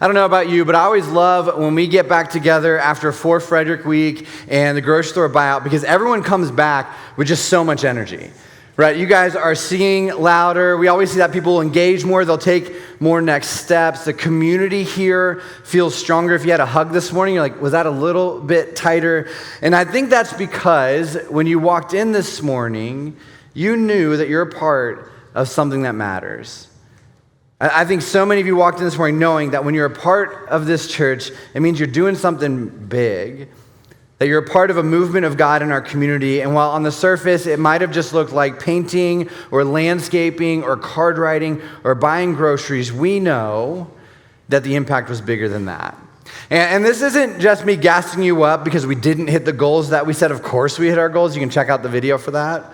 I don't know about you, but I always love when we get back together after Fort Frederick week and the grocery store buyout because everyone comes back with just so much energy, right? You guys are singing louder. We always see that people engage more. They'll take more next steps. The community here feels stronger. If you had a hug this morning, you're like, was that a little bit tighter? And I think that's because when you walked in this morning, you knew that you're a part of something that matters. I think so many of you walked in this morning knowing that when you're a part of this church, it means you're doing something big, that you're a part of a movement of God in our community. And while on the surface, it might have just looked like painting or landscaping or card writing or buying groceries, we know that the impact was bigger than that. And this isn't just me gassing you up because we didn't hit the goals that we said. Of course we hit our goals. You can check out the video for that.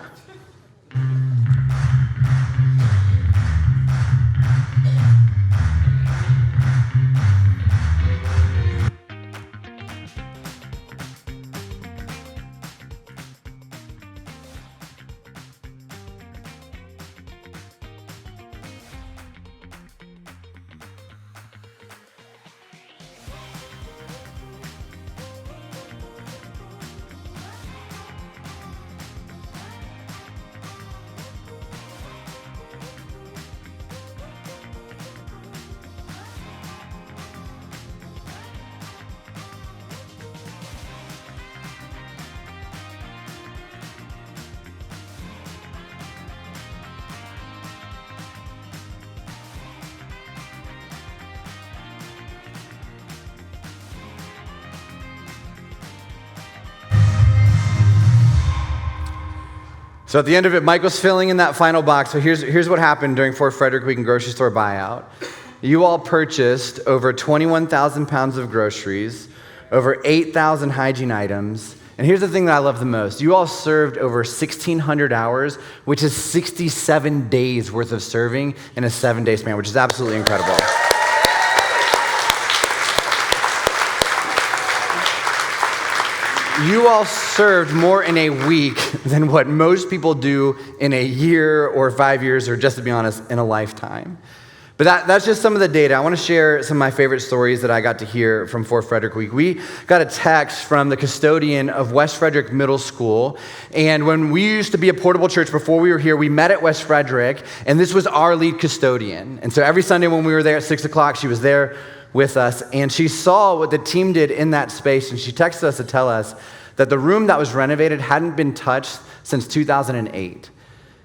So at the end of it, Mike was filling in that final box. So here's what happened during Fort Frederick Week and grocery store buyout. You all purchased over 21,000 pounds of groceries, over 8,000 hygiene items. And here's the thing that I love the most. You all served over 1,600 hours, which is 67 days worth of serving in a 7-day span, which is absolutely incredible. You all served more in a week than what most people do in a year or 5 years, or just to be honest, in a lifetime. But that's just some of the data. I want to share some of my favorite stories that I got to hear from Fort Frederick Week. We got a text from the custodian of West Frederick Middle School. And when we used to be a portable church before we were here, we met at West Frederick, and this was our lead custodian. And so every Sunday when we were there at 6 o'clock, she was there with us, and she saw what the team did in that space, and she texted us to tell us that the room that was renovated hadn't been touched since 2008.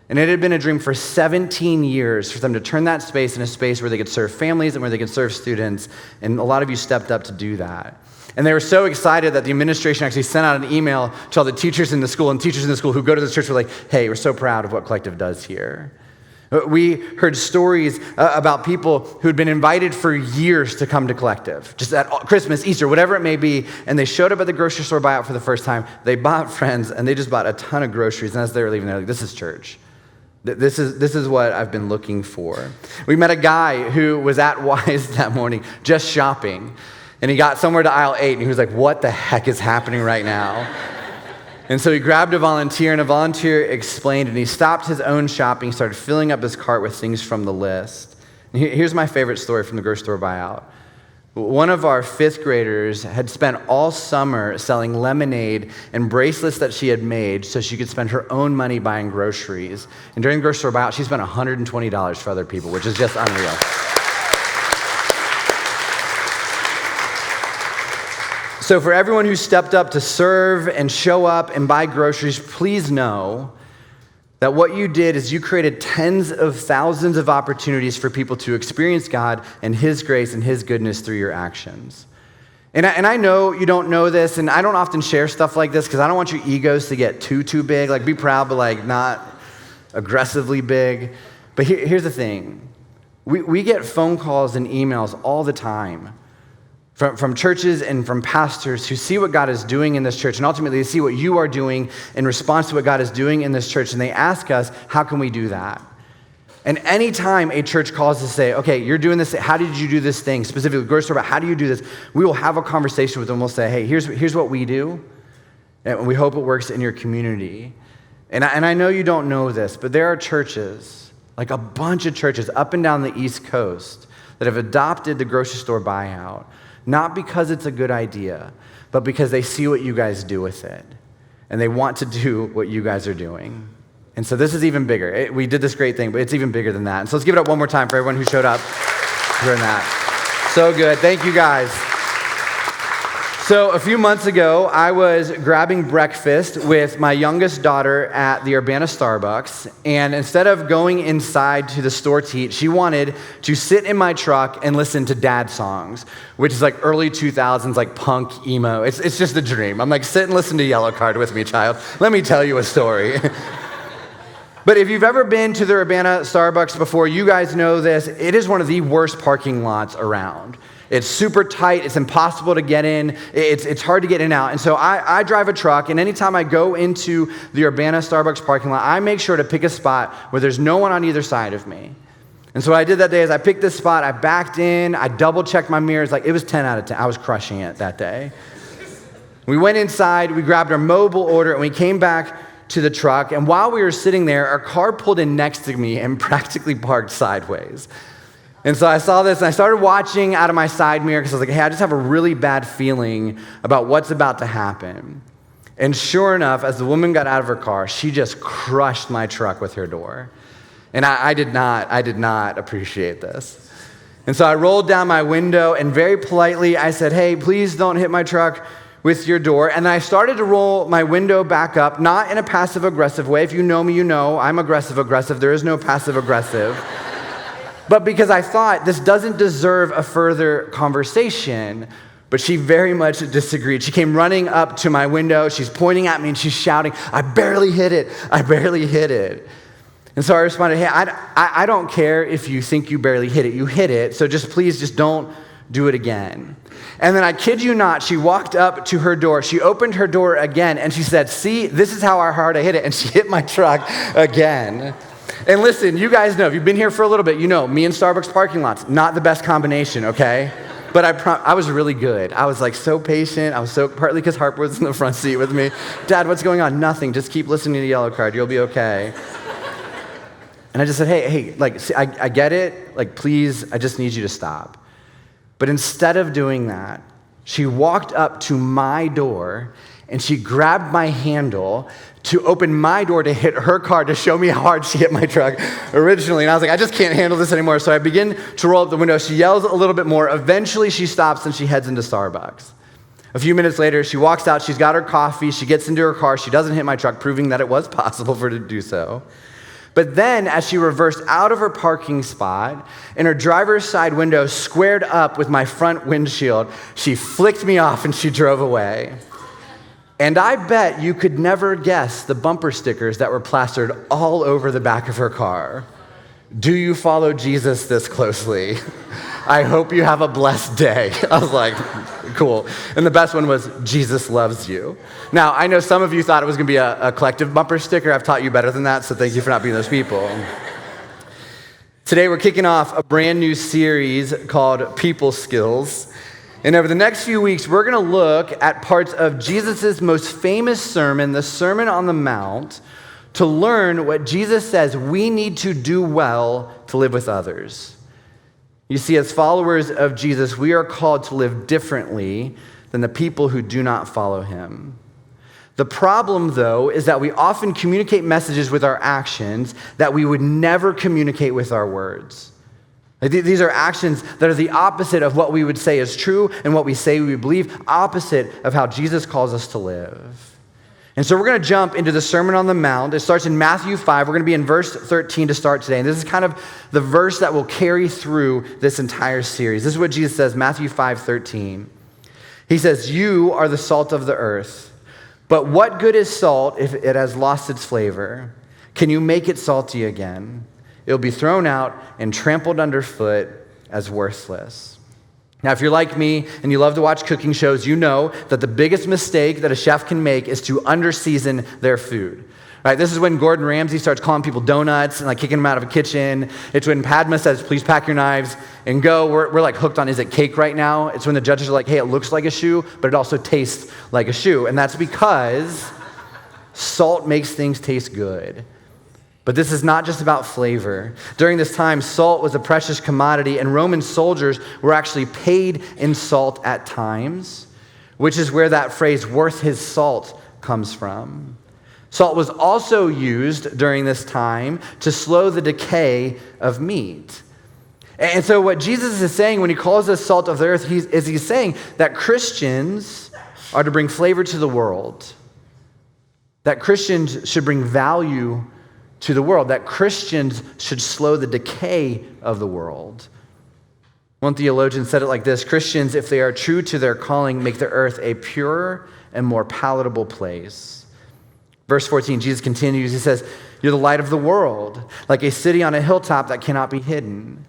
And it had been a dream for 17 years for them to turn that space into a space where they could serve families and where they could serve students, and a lot of you stepped up to do that. And they were so excited that the administration actually sent out an email to all the teachers in the school, and teachers in the school who go to this church were like, hey, we're so proud of what Collective does here. We heard stories about people who had been invited for years to come to Collective, just at Christmas, Easter, whatever it may be, and they showed up at the grocery store buyout for the first time. They bought friends, and they just bought a ton of groceries, and as they were leaving, they're like, this is church. This is what I've been looking for. We met a guy who was at Wise that morning just shopping, and he got somewhere to aisle 8, and he was like, what the heck is happening right now? And so he grabbed a volunteer, and a volunteer explained, and he stopped his own shopping, started filling up his cart with things from the list. And here's my favorite story from the grocery store buyout. One of our 5th graders had spent all summer selling lemonade and bracelets that she had made so she could spend her own money buying groceries. And during the grocery store buyout, she spent $120 for other people, which is just unreal. So for everyone who stepped up to serve and show up and buy groceries, please know that what you did is you created tens of thousands of opportunities for people to experience God and His grace and His goodness through your actions. And I know you don't know this, and I don't often share stuff like this because I don't want your egos to get too big. Like, be proud, but like not aggressively big. But here's the thing. We get phone calls and emails all the time from churches and from pastors who see what God is doing in this church, and ultimately they see what you are doing in response to what God is doing in this church, and they ask us, how can we do that? And anytime a church calls to say, okay, you're doing this, how did you do this thing? Specifically, grocery store, how do you do this? We will have a conversation with them. We'll say, hey, here's what we do, and we hope it works in your community. And I know you don't know this, but there are churches, like a bunch of churches up and down the East Coast, that have adopted the grocery store buyout, not because it's a good idea, but because they see what you guys do with it, and they want to do what you guys are doing. And so this is even bigger. We did this great thing, but it's even bigger than that. And so let's give it up one more time for everyone who showed up during that. So good. Thank you, guys. So a few months ago, I was grabbing breakfast with my youngest daughter at the Urbana Starbucks, and instead of going inside to the store to eat, she wanted to sit in my truck and listen to dad songs, which is like early 2000s, like punk, emo. It's just a dream. I'm like, sit and listen to Yellow Card with me, child. Let me tell you a story. But if you've ever been to the Urbana Starbucks before, you guys know this. It is one of the worst parking lots around. It's super tight. It's impossible to get in. It's hard to get in and out. And so I drive a truck, and anytime I go into the Urbana Starbucks parking lot, I make sure to pick a spot where there's no one on either side of me. And so what I did that day is I picked this spot, I backed in, I double-checked my mirrors. Like, it was 10 out of 10. I was crushing it that day. We went inside, we grabbed our mobile order, and we came back to the truck. And while we were sitting there, our car pulled in next to me and practically parked sideways. And so I saw this, and I started watching out of my side mirror because I was like, hey, I just have a really bad feeling about what's about to happen. And sure enough, as the woman got out of her car, she just crushed my truck with her door. And I did not appreciate this. And so I rolled down my window, and very politely, I said, hey, please don't hit my truck with your door. And then I started to roll my window back up, not in a passive-aggressive way. If you know me, you know I'm aggressive-aggressive. There is no passive-aggressive. But because I thought this doesn't deserve a further conversation, but she very much disagreed. She came running up to my window. She's pointing at me and she's shouting, I barely hit it. I barely hit it. And so I responded, hey, I don't care if you think you barely hit it. You hit it, so please don't do it again. And then I kid you not, she walked up to her door. She opened her door again and she said, see, this is how hard I hit it. And she hit my truck again. And listen, you guys know, if you've been here for a little bit, you know, me and Starbucks parking lots, not the best combination, okay? But I was really good. I was like so patient. I was partly because Harper was in the front seat with me. Dad, what's going on? Nothing. Just keep listening to Yellow Card. You'll be okay. And I just said, hey, like, see, I get it. Like, please, I just need you to stop. But instead of doing that, she walked up to my door and she grabbed my handle to open my door to hit her car to show me how hard she hit my truck originally. And I was like, I just can't handle this anymore. So I begin to roll up the window. She yells a little bit more. Eventually, she stops and she heads into Starbucks. A few minutes later, she walks out. She's got her coffee. She gets into her car. She doesn't hit my truck, proving that it was possible for her to do so. But then, as she reversed out of her parking spot, and her driver's side window squared up with my front windshield, she flicked me off and she drove away. And I bet you could never guess the bumper stickers that were plastered all over the back of her car. Do you follow Jesus this closely? I hope you have a blessed day. I was like, cool. And the best one was, Jesus loves you. Now, I know some of you thought it was going to be a collective bumper sticker. I've taught you better than that, so thank you for not being those people. Today, we're kicking off a brand new series called People Skills. And over the next few weeks, we're going to look at parts of Jesus' most famous sermon, the Sermon on the Mount, to learn what Jesus says we need to do well to live with others. You see, as followers of Jesus, we are called to live differently than the people who do not follow him. The problem, though, is that we often communicate messages with our actions that we would never communicate with our words. These are actions that are the opposite of what we would say is true and what we say we believe, opposite of how Jesus calls us to live. And so we're going to jump into the Sermon on the Mount. It starts in Matthew 5. We're going to be in verse 13 to start today. And this is kind of the verse that will carry through this entire series. This is what Jesus says, Matthew 5:13. He says, you are the salt of the earth. But what good is salt if it has lost its flavor? Can you make it salty again? It'll be thrown out and trampled underfoot as worthless. Now, if you're like me and you love to watch cooking shows, you know that the biggest mistake that a chef can make is to under-season their food. Right? This is when Gordon Ramsay starts calling people donuts and like kicking them out of a kitchen. It's when Padma says, please pack your knives and go. We're like hooked on, is it cake right now? It's when the judges are like, hey, it looks like a shoe, but it also tastes like a shoe. And that's because salt makes things taste good. But this is not just about flavor. During this time, salt was a precious commodity, and Roman soldiers were actually paid in salt at times, which is where that phrase, worth his salt, comes from. Salt was also used during this time to slow the decay of meat. And so what Jesus is saying when he calls us salt of the earth, he's saying that Christians are to bring flavor to the world, that Christians should bring value to the world, that Christians should slow the decay of the world. One theologian said it like this: Christians, if they are true to their calling, make the earth a purer and more palatable place. Verse 14, Jesus continues, he says, you're the light of the world, like a city on a hilltop that cannot be hidden.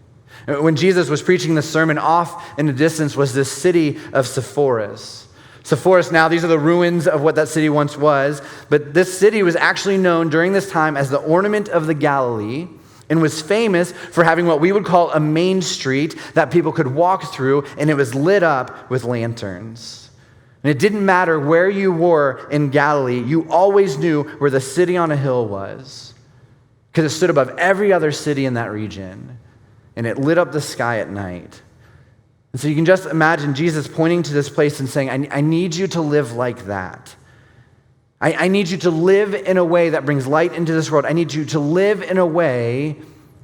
When Jesus was preaching this sermon, off in the distance was this city of Sepphoris. Sepphoris now, these are the ruins of what that city once was, but this city was actually known during this time as the ornament of the Galilee and was famous for having what we would call a main street that people could walk through, and it was lit up with lanterns. And it didn't matter where you were in Galilee, you always knew where the city on a hill was because it stood above every other city in that region, and it lit up the sky at night. And so you can just imagine Jesus pointing to this place and saying, I need you to live like that. I need you to live in a way that brings light into this world. I need you to live in a way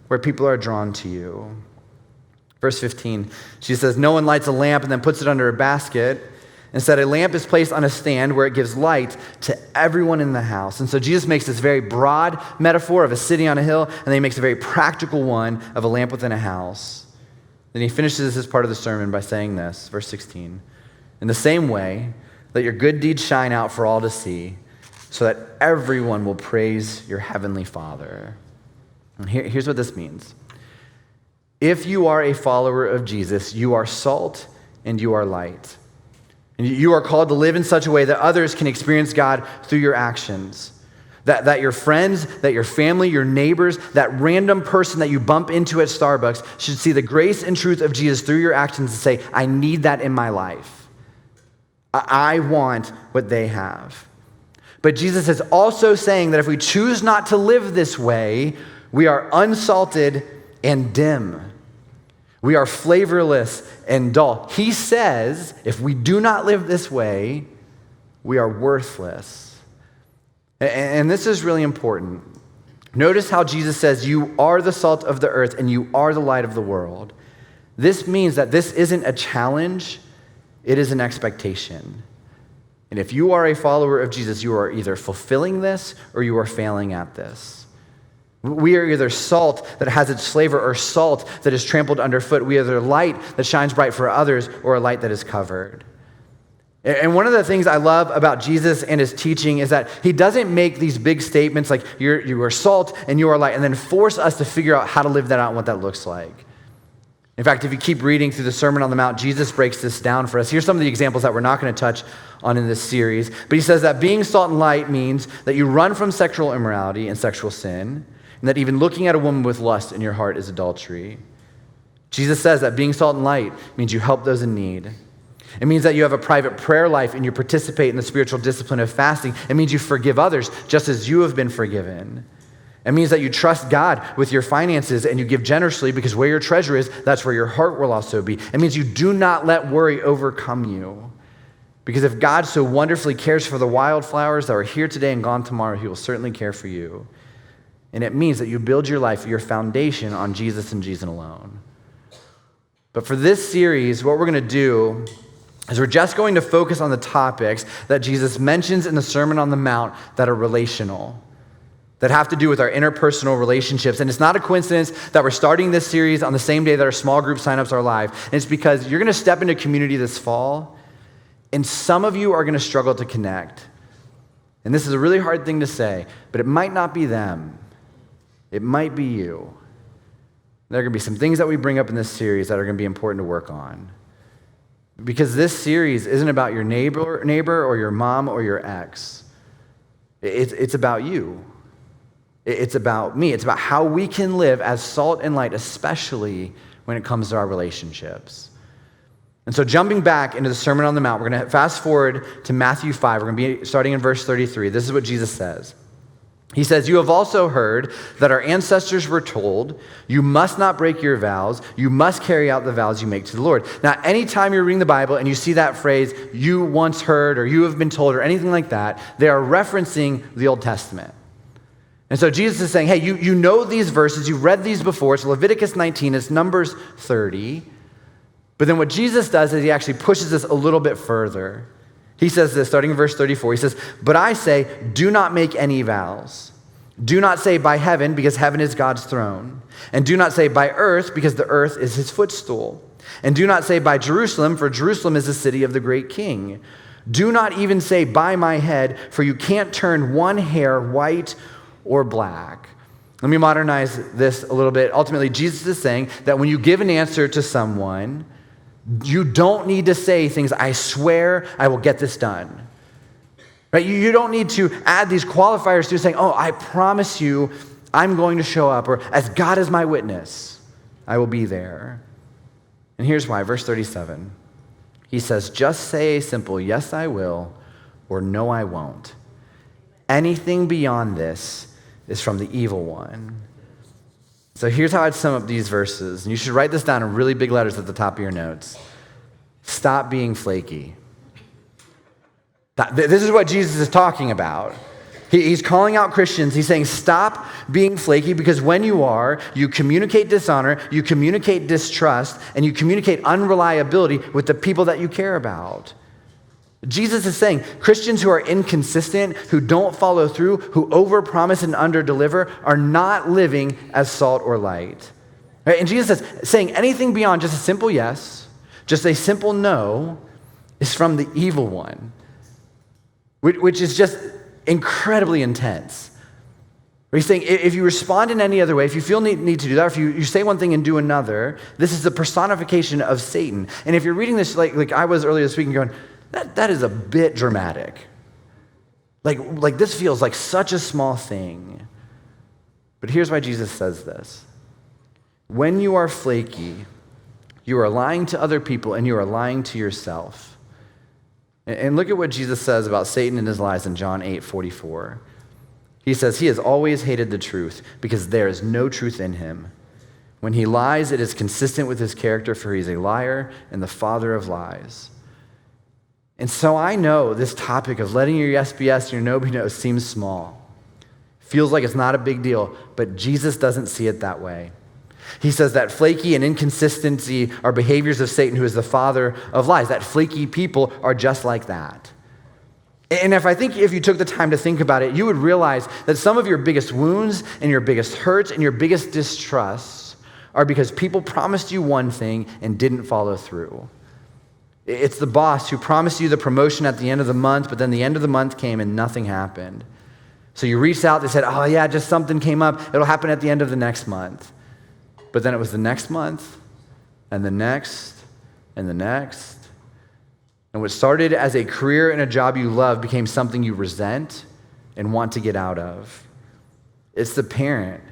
where people are drawn to you. Verse 15, she says, no one lights a lamp and then puts it under a basket. Instead, a lamp is placed on a stand where it gives light to everyone in the house. And so Jesus makes this very broad metaphor of a city on a hill, and then he makes a very practical one of a lamp within a house. Then he finishes this part of the sermon by saying this, verse 16, in the same way, let your good deeds shine out for all to see, so that everyone will praise your heavenly Father. And here's what this means. If you are a follower of Jesus, you are salt and you are light. And you are called to live in such a way that others can experience God through your actions. That your friends, that your family, your neighbors, that random person that you bump into at Starbucks should see the grace and truth of Jesus through your actions and say, I need that in my life. I want what they have. But Jesus is also saying that if we choose not to live this way, we are unsalted and dim. We are flavorless and dull. He says, if we do not live this way, we are worthless. And this is really important. Notice how Jesus says, you are the salt of the earth and you are the light of the world. This means that this isn't a challenge, it is an expectation. And if you are a follower of Jesus, you are either fulfilling this or you are failing at this. We are either salt that has its flavor or salt that is trampled underfoot. We are either light that shines bright for others or a light that is covered. And one of the things I love about Jesus and his teaching is that he doesn't make these big statements like you are salt and you are light and then force us to figure out how to live that out and what that looks like. In fact, if you keep reading through the Sermon on the Mount, Jesus breaks this down for us. Here's some of the examples that we're not going to touch on in this series. But he says that being salt and light means that you run from sexual immorality and sexual sin, and that even looking at a woman with lust in your heart is adultery. Jesus says that being salt and light means you help those in need. It means that you have a private prayer life and you participate in the spiritual discipline of fasting. It means you forgive others just as you have been forgiven. It means that you trust God with your finances and you give generously because where your treasure is, that's where your heart will also be. It means you do not let worry overcome you. Because if God so wonderfully cares for the wildflowers that are here today and gone tomorrow, he will certainly care for you. And it means that you build your life, your foundation on Jesus and Jesus alone. But for this series, what we're going to do is we're just going to focus on the topics that Jesus mentions in the Sermon on the Mount that are relational, that have to do with our interpersonal relationships. And it's not a coincidence that we're starting this series on the same day that our small group signups are live. And it's because you're going to step into community this fall, and some of you are going to struggle to connect. And this is a really hard thing to say, but it might not be them. It might be you. There are going to be some things that we bring up in this series that are going to be important to work on. Because this series isn't about your neighbor or your mom or your ex. It's about you. It's about me. It's about how we can live as salt and light, especially when it comes to our relationships. And so jumping back into the Sermon on the Mount, we're going to fast forward to Matthew 5. We're going to be starting in verse 33. This is what Jesus says. He says, you have also heard that our ancestors were told, you must not break your vows, you must carry out the vows you make to the Lord. Now, anytime you're reading the Bible and you see that phrase, you once heard or you have been told or anything like that, they are referencing the Old Testament. And so Jesus is saying, hey, you know these verses, you've read these before. It's Leviticus 19, it's Numbers 30. But then what Jesus does is he actually pushes this a little bit further. He says this, starting in verse 34, he says, but I say, do not make any vows. Do not say by heaven, because heaven is God's throne. And do not say by earth, because the earth is his footstool. And do not say by Jerusalem, for Jerusalem is the city of the great king. Do not even say by my head, for you can't turn one hair white or black. Let me modernize this a little bit. Ultimately, Jesus is saying that when you give an answer to someone, you don't need to say things, I swear I will get this done. Right? You don't need to add these qualifiers to saying, oh, I promise you I'm going to show up, or as God is my witness, I will be there. And here's why, verse 37. He says, just say a simple yes, I will, or no, I won't. Anything beyond this is from the evil one. So here's how I'd sum up these verses. And you should write this down in really big letters at the top of your notes. Stop being flaky. This is what Jesus is talking about. He's calling out Christians. He's saying, stop being flaky, because when you are, you communicate dishonor, you communicate distrust, and you communicate unreliability with the people that you care about. Jesus is saying Christians who are inconsistent, who don't follow through, who overpromise and underdeliver, are not living as salt or light. Right? And Jesus is saying anything beyond just a simple yes, just a simple no, is from the evil one, which is just incredibly intense. He's saying if you respond in any other way, if you feel need to do that, or if you say one thing and do another, this is the personification of Satan. And if you're reading this like I was earlier this week and going, that is a bit dramatic. Like this feels like such a small thing. But here's why Jesus says this. When you are flaky, you are lying to other people and you are lying to yourself. And look at what Jesus says about Satan and his lies in John 8:44. He says, he has always hated the truth because there is no truth in him. When he lies, it is consistent with his character, for he is a liar and the father of lies. And so I know this topic of letting your yes be yes and your no be no seems small. Feels like it's not a big deal, but Jesus doesn't see it that way. He says that flaky and inconsistency are behaviors of Satan, who is the father of lies. That flaky people are just like that. And if you took the time to think about it, you would realize that some of your biggest wounds and your biggest hurts and your biggest distrusts are because people promised you one thing and didn't follow through. It's the boss who promised you the promotion at the end of the month, but then the end of the month came and nothing happened. So you reached out, they said, oh yeah, just something came up. It'll happen at the end of the next month. But then it was the next month, and the next, and the next. And what started as a career and a job you love became something you resent and want to get out of. It's the parent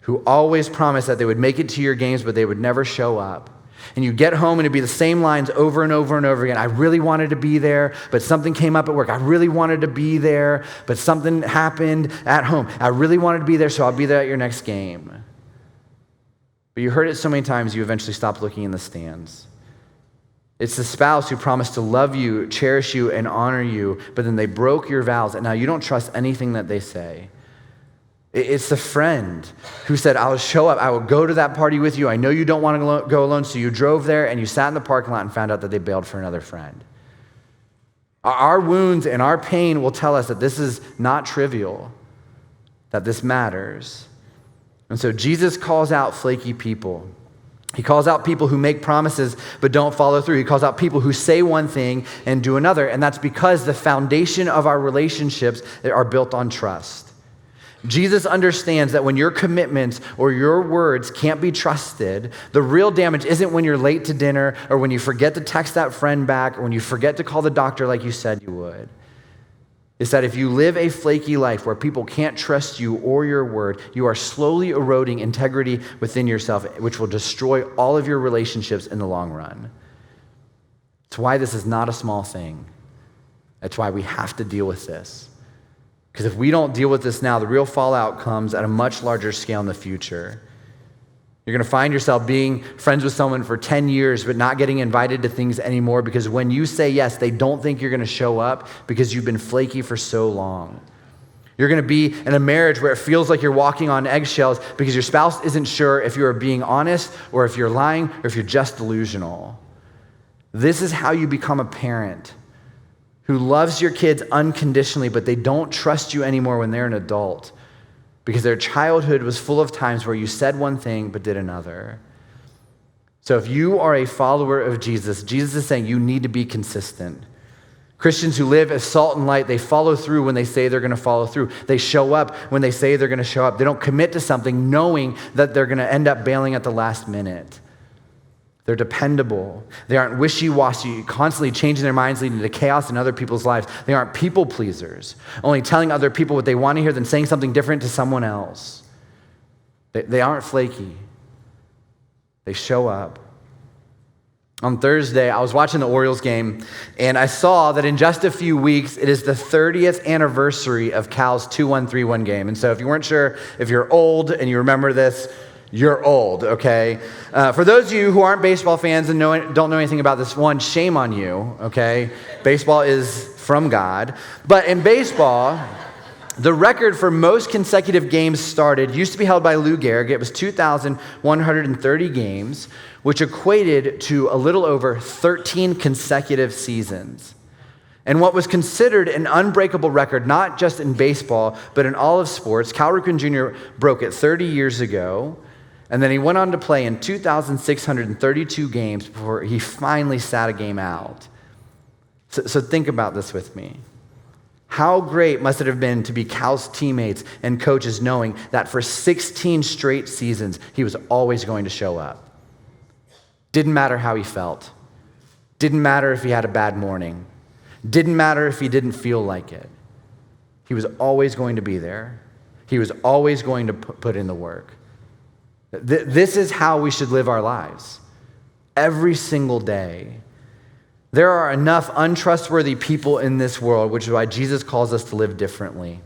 who always promised that they would make it to your games, but they would never show up. And you get home and it'd be the same lines over and over and over again. I really wanted to be there, but something came up at work. I really wanted to be there, but something happened at home. I really wanted to be there, so I'll be there at your next game. But you heard it so many times, you eventually stopped looking in the stands. It's the spouse who promised to love you, cherish you, and honor you, but then they broke your vows, and now you don't trust anything that they say. It's the friend who said, I'll show up, I will go to that party with you, I know you don't want to go alone, so you drove there and you sat in the parking lot and found out that they bailed for another friend. Our wounds and our pain will tell us that this is not trivial, that this matters. And so Jesus calls out flaky people. He calls out people who make promises but don't follow through. He calls out people who say one thing and do another, and that's because the foundation of our relationships are built on trust. Jesus understands that when your commitments or your words can't be trusted, the real damage isn't when you're late to dinner or when you forget to text that friend back or when you forget to call the doctor like you said you would. It's that if you live a flaky life where people can't trust you or your word, you are slowly eroding integrity within yourself, which will destroy all of your relationships in the long run. It's why this is not a small thing. That's why we have to deal with this. Because if we don't deal with this now, the real fallout comes at a much larger scale in the future. You're going to find yourself being friends with someone for 10 years, but not getting invited to things anymore because when you say yes, they don't think you're going to show up because you've been flaky for so long. You're going to be in a marriage where it feels like you're walking on eggshells because your spouse isn't sure if you're being honest or if you're lying or if you're just delusional. This is how you become a parent who loves your kids unconditionally, but they don't trust you anymore when they're an adult because their childhood was full of times where you said one thing but did another. So if you are a follower of Jesus, Jesus is saying you need to be consistent. Christians who live as salt and light, they follow through when they say they're going to follow through. They show up when they say they're going to show up. They don't commit to something knowing that they're going to end up bailing at the last minute. They're dependable. They aren't wishy-washy, constantly changing their minds, leading to chaos in other people's lives. They aren't people pleasers, only telling other people what they want to hear, then saying something different to someone else. They aren't flaky. They show up. On Thursday, I was watching the Orioles game, and I saw that in just a few weeks, it is the 30th anniversary of Cal's 2-1-3-1 game. And so if you weren't sure, if you're old and you remember this, you're old, okay? For those of you who aren't baseball fans and don't know anything about this, one, shame on you, okay? Baseball is from God. But in baseball, the record for most consecutive games started used to be held by Lou Gehrig. It was 2,130 games, which equated to a little over 13 consecutive seasons. And what was considered an unbreakable record, not just in baseball, but in all of sports, Cal Ripken Jr. broke it 30 years ago. And then he went on to play in 2,632 games before he finally sat a game out. So think about this with me. How great must it have been to be Cal's teammates and coaches knowing that for 16 straight seasons, he was always going to show up. Didn't matter how he felt. Didn't matter if he had a bad morning. Didn't matter if he didn't feel like it. He was always going to be there. He was always going to put in the work. This is how we should live our lives. Every single day. There are enough untrustworthy people in this world, which is why Jesus calls us to live differently.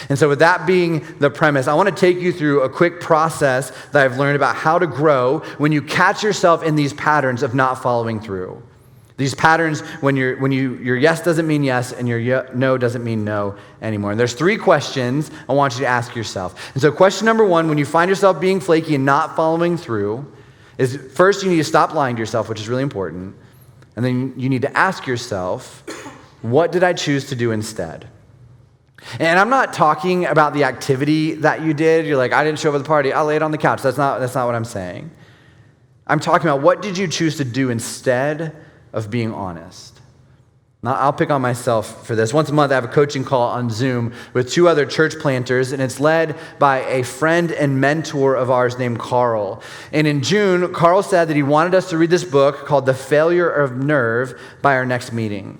And so with that being the premise, I want to take you through a quick process that I've learned about how to grow when you catch yourself in these patterns of not following through. These patterns when your yes doesn't mean yes and your no doesn't mean no anymore. And there's 3 questions I want you to ask yourself. And so question number 1, when you find yourself being flaky and not following through, is first you need to stop lying to yourself, which is really important. And then you need to ask yourself, what did I choose to do instead? And I'm not talking about the activity that you did. You're like, I didn't show up at the party. I laid on the couch. That's not what I'm saying. I'm talking about what did you choose to do instead of being honest. Now, I'll pick on myself for this. Once a month, I have a coaching call on Zoom with 2 other church planters, and it's led by a friend and mentor of ours named Carl. And in June, Carl said that he wanted us to read this book called The Failure of Nerve by our next meeting.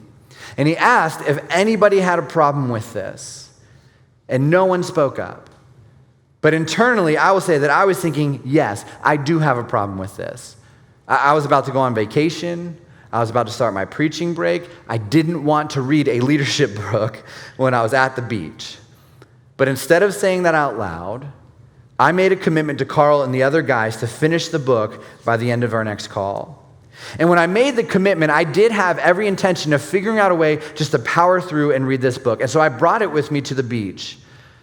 And he asked if anybody had a problem with this, and no one spoke up. But internally, I will say that I was thinking, yes, I do have a problem with this. I was about to go on vacation. I was about to start my preaching break. I didn't want to read a leadership book when I was at the beach. But instead of saying that out loud, I made a commitment to Carl and the other guys to finish the book by the end of our next call. And when I made the commitment, I did have every intention of figuring out a way just to power through and read this book. And so I brought it with me to the beach.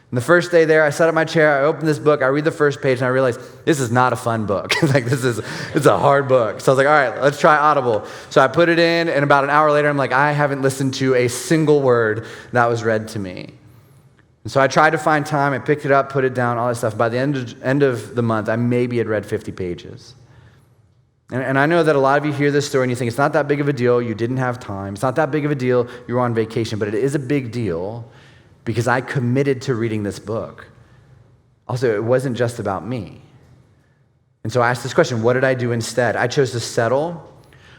And the first day there, I sat at my chair, I opened this book, I read the first page, and I realized this is not a fun book. It's a hard book. So I was like, all right, let's try Audible. So I put it in, and about an hour later, I'm like, I haven't listened to a single word that was read to me. And so I tried to find time, I picked it up, put it down, all that stuff. By the end of the month, I maybe had read 50 pages. And I know that a lot of you hear this story and you think it's not that big of a deal, you didn't have time. It's not that big of a deal, you were on vacation, but it is a big deal because I committed to reading this book. Also, it wasn't just about me. And so I asked this question, what did I do instead? I chose to settle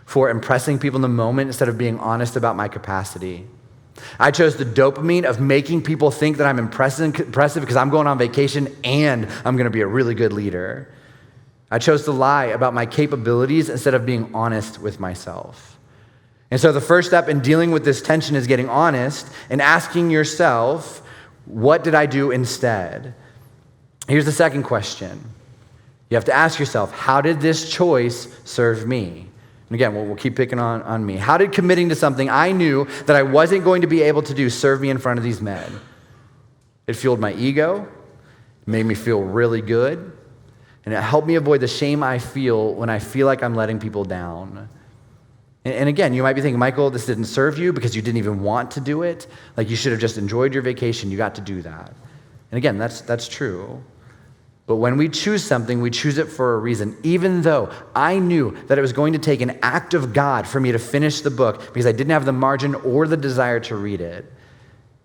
for impressing people in the moment instead of being honest about my capacity. I chose the dopamine of making people think that I'm impressive because I'm going on vacation and I'm going to be a really good leader. I chose to lie about my capabilities instead of being honest with myself. And so the first step in dealing with this tension is getting honest and asking yourself, What did I do instead? Here's the second question. You have to ask yourself, how did this choice serve me? And again, we'll keep picking on me. How did committing to something I knew that I wasn't going to be able to do serve me in front of these men? It fueled my ego, it made me feel really good, and it helped me avoid the shame I feel when I feel like I'm letting people down. And again, you might be thinking, Michael, this didn't serve you because you didn't even want to do it. Like you should have just enjoyed your vacation. You got to do that. And again, that's true. But when we choose something, we choose it for a reason. Even though I knew that it was going to take an act of God for me to finish the book because I didn't have the margin or the desire to read it,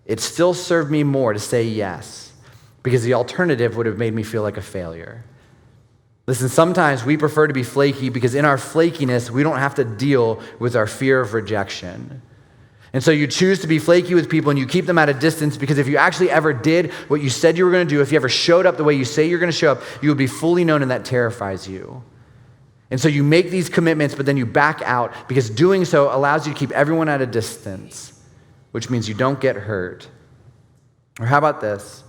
it still served me more to say yes because the alternative would have made me feel like a failure. Listen, sometimes we prefer to be flaky because in our flakiness, we don't have to deal with our fear of rejection. And so you choose to be flaky with people and you keep them at a distance because if you actually ever did what you said you were going to do, if you ever showed up the way you say you're going to show up, you would be fully known and that terrifies you. And so you make these commitments, but then you back out because doing so allows you to keep everyone at a distance, which means you don't get hurt. Or how about this?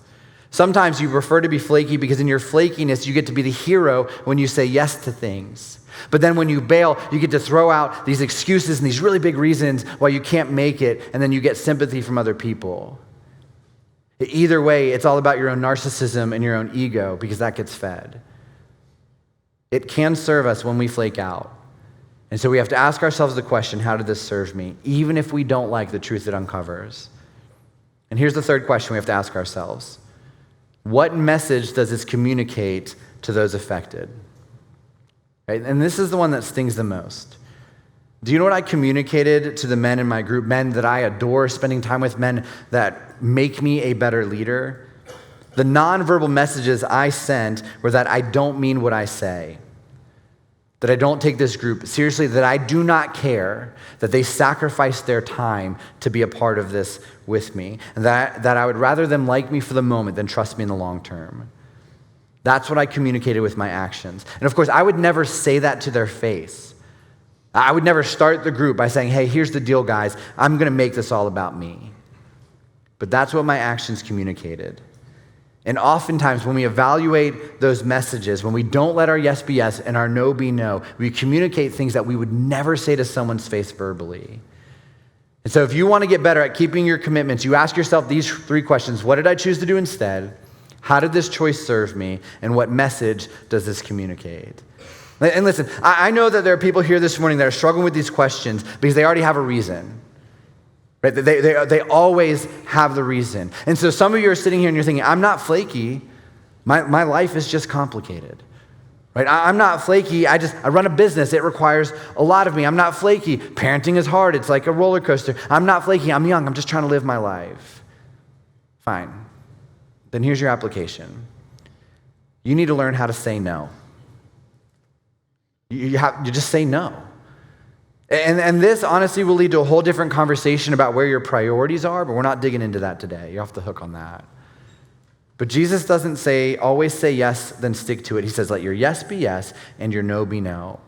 Sometimes you prefer to be flaky because in your flakiness, you get to be the hero when you say yes to things. But then when you bail, you get to throw out these excuses and these really big reasons why you can't make it, and then you get sympathy from other people. Either way, it's all about your own narcissism and your own ego because that gets fed. It can serve us when we flake out. And so we have to ask ourselves the question, how did this serve me? Even if we don't like the truth it uncovers. And here's the third question we have to ask ourselves. What message does this communicate to those affected? Right? And this is the one that stings the most. Do you know what I communicated to the men in my group, men that I adore, spending time with, men that make me a better leader? The nonverbal messages I sent were that I don't mean what I say, that I don't take this group seriously, that I do not care, that they sacrificed their time to be a part of this with me, and that I would rather them like me for the moment than trust me in the long term. That's what I communicated with my actions. And of course, I would never say that to their face. I would never start the group by saying, hey, here's the deal, guys. I'm going to make this all about me. But that's what my actions communicated. And oftentimes when we evaluate those messages, when we don't let our yes be yes and our no be no, we communicate things that we would never say to someone's face verbally. And so if you want to get better at keeping your commitments, you ask yourself these three questions. What did I choose to do instead? How did this choice serve me? And what message does this communicate? And listen, I know that there are people here this morning that are struggling with these questions because they already have a reason. Right? They always have the reason. And so some of you are sitting here and you're thinking, I'm not flaky. My life is just complicated. Right? I'm not flaky. I run a business. It requires a lot of me. I'm not flaky. Parenting is hard. It's like a roller coaster. I'm not flaky. I'm young. I'm just trying to live my life. Fine. Then here's your application. You need to learn how to say no. You just say no. And this honestly will lead to a whole different conversation about where your priorities are, but we're not digging into that today. You're off the hook on that. But Jesus doesn't say, always say yes, then stick to it. He says, let your yes be yes and your no be no.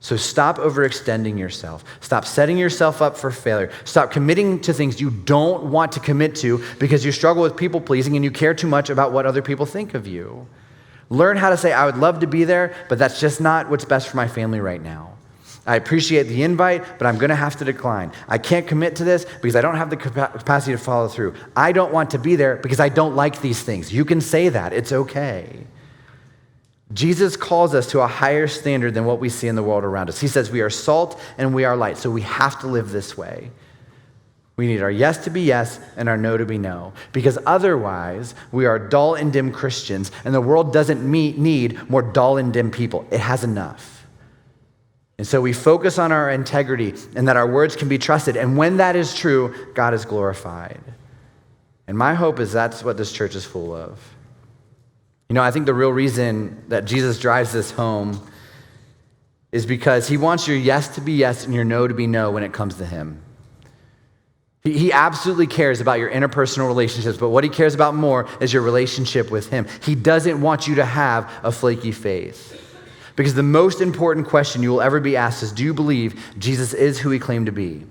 So stop overextending yourself. Stop setting yourself up for failure. Stop committing to things you don't want to commit to because you struggle with people pleasing and you care too much about what other people think of you. Learn how to say, I would love to be there, but that's just not what's best for my family right now. I appreciate the invite, but I'm going to have to decline. I can't commit to this because I don't have the capacity to follow through. I don't want to be there because I don't like these things. You can say that. It's okay. Jesus calls us to a higher standard than what we see in the world around us. He says we are salt and we are light, so we have to live this way. We need our yes to be yes and our no to be no, because otherwise we are dull and dim Christians, and the world doesn't need more dull and dim people. It has enough. And so we focus on our integrity and that our words can be trusted. And when that is true, God is glorified. And my hope is that's what this church is full of. You know, I think the real reason that Jesus drives this home is because he wants your yes to be yes and your no to be no when it comes to him. He absolutely cares about your interpersonal relationships, but what he cares about more is your relationship with him. He doesn't want you to have a flaky faith. Because the most important question you will ever be asked is, do you believe Jesus is who he claimed to be?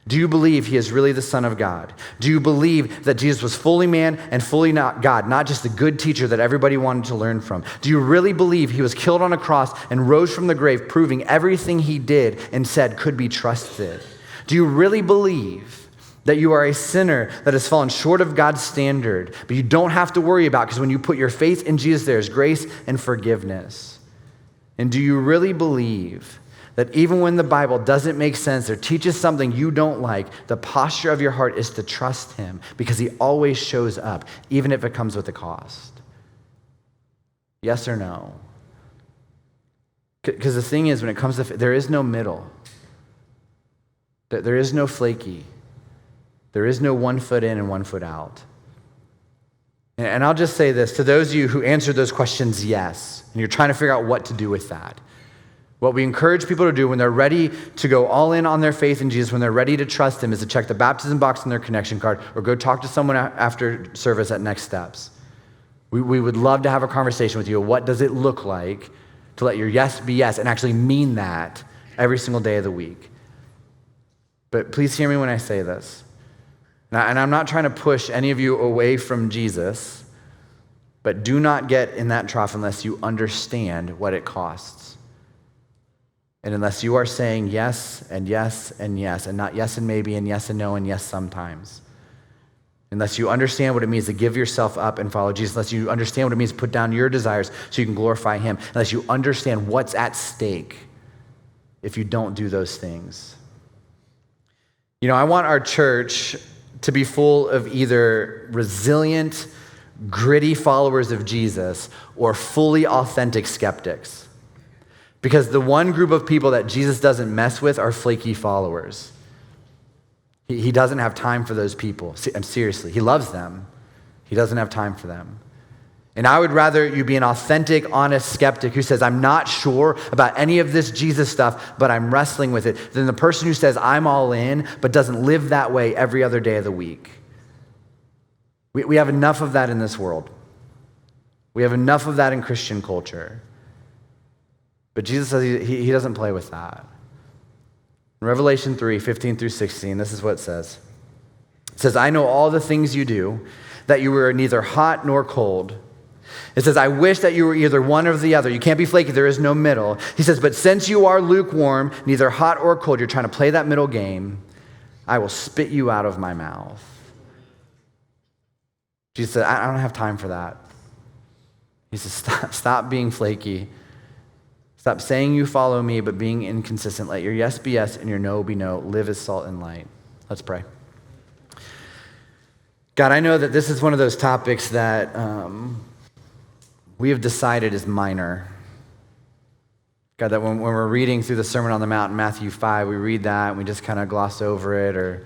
Do you believe he is really the Son of God? Do you believe that Jesus was fully man and fully not God, not just a good teacher that everybody wanted to learn from? Do you really believe he was killed on a cross and rose from the grave, proving everything he did and said could be trusted? Do you really believe that you are a sinner that has fallen short of God's standard, but you don't have to worry about, because when you put your faith in Jesus, there is grace and forgiveness? And do you really believe that even when the Bible doesn't make sense or teaches something you don't like, the posture of your heart is to trust him because he always shows up, even if it comes with a cost? Yes or no? Because the thing is, when it comes to there is no middle. There is no flaky. There is no 1 foot in and 1 foot out. And I'll just say this, to those of you who answered those questions yes, and you're trying to figure out what to do with that, what we encourage people to do when they're ready to go all in on their faith in Jesus, when they're ready to trust him, is to check the baptism box on their connection card or go talk to someone after service at Next Steps. We would love to have a conversation with you. What does it look like to let your yes be yes and actually mean that every single day of the week? But please hear me when I say this. And I'm not trying to push any of you away from Jesus, but do not get in that trough unless you understand what it costs. And unless you are saying yes and yes and yes, and not yes and maybe and yes and no and yes sometimes. Unless you understand what it means to give yourself up and follow Jesus, unless you understand what it means to put down your desires so you can glorify him, unless you understand what's at stake if you don't do those things. You know, I want our church to be full of either resilient, gritty followers of Jesus or fully authentic skeptics. Because the one group of people that Jesus doesn't mess with are flaky followers. He doesn't have time for those people. Seriously, he loves them. He doesn't have time for them. And I would rather you be an authentic, honest skeptic who says, I'm not sure about any of this Jesus stuff, but I'm wrestling with it, than the person who says, I'm all in, but doesn't live that way every other day of the week. We have enough of that in this world. We have enough of that in Christian culture. But Jesus says he doesn't play with that. In Revelation 3, 15 through 16, this is what it says. It says, I know all the things you do, that you were neither hot nor cold. It says, I wish that you were either one or the other. You can't be flaky. There is no middle. He says, but since you are lukewarm, neither hot or cold, you're trying to play that middle game, I will spit you out of my mouth. Jesus said, I don't have time for that. He says, stop being flaky. Stop saying you follow me, but being inconsistent. Let your yes be yes and your no be no. Live as salt and light. Let's pray. God, I know that this is one of those topics that we have decided is minor. God, that when we're reading through the Sermon on the Mount in Matthew 5, we read that and we just kind of gloss over it, or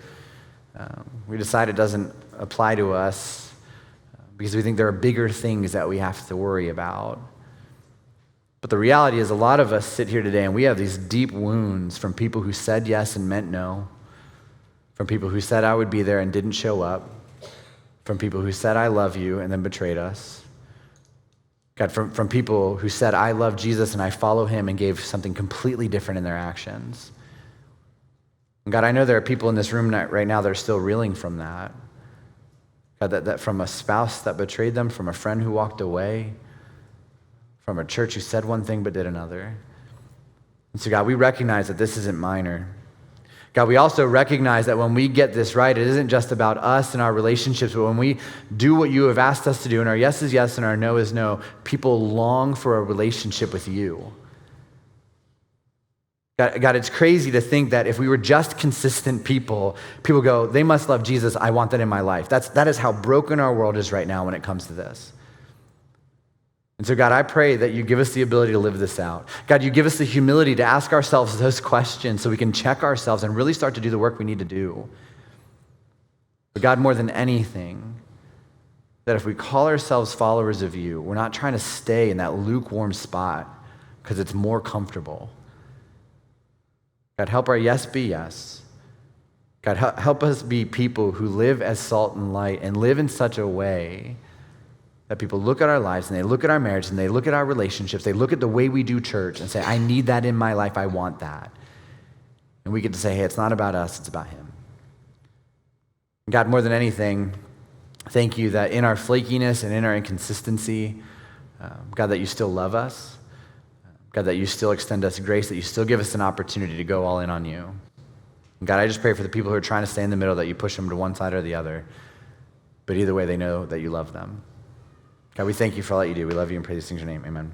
we decide it doesn't apply to us because we think there are bigger things that we have to worry about. But the reality is a lot of us sit here today and we have these deep wounds from people who said yes and meant no, from people who said I would be there and didn't show up, from people who said I love you and then betrayed us. God, from people who said I love Jesus and I follow him and gave something completely different in their actions. And God, I know there are people in this room right now that are still reeling from that. God, that from a spouse that betrayed them, from a friend who walked away, from a church who said one thing but did another. And so God, we recognize that this isn't minor. God, we also recognize that when we get this right, it isn't just about us and our relationships, but when we do what you have asked us to do, and our yes is yes and our no is no, people long for a relationship with you. God, it's crazy to think that if we were just consistent people go, they must love Jesus, I want that in my life. That is how broken our world is right now when it comes to this. And so, God, I pray that you give us the ability to live this out. God, you give us the humility to ask ourselves those questions so we can check ourselves and really start to do the work we need to do. But God, more than anything, that if we call ourselves followers of you, we're not trying to stay in that lukewarm spot because it's more comfortable. God, help our yes be yes. God, help us be people who live as salt and light and live in such a way that people look at our lives and they look at our marriage and they look at our relationships, they look at the way we do church and say, I need that in my life, I want that. And we get to say, hey, it's not about us, it's about him. God, more than anything, thank you that in our flakiness and in our inconsistency, God, that you still love us. God, that you still extend us grace, that you still give us an opportunity to go all in on you. And God, I just pray for the people who are trying to stay in the middle, that you push them to one side or the other. But either way, they know that you love them. God, we thank you for all that you do. We love you and praise you in your name. Amen.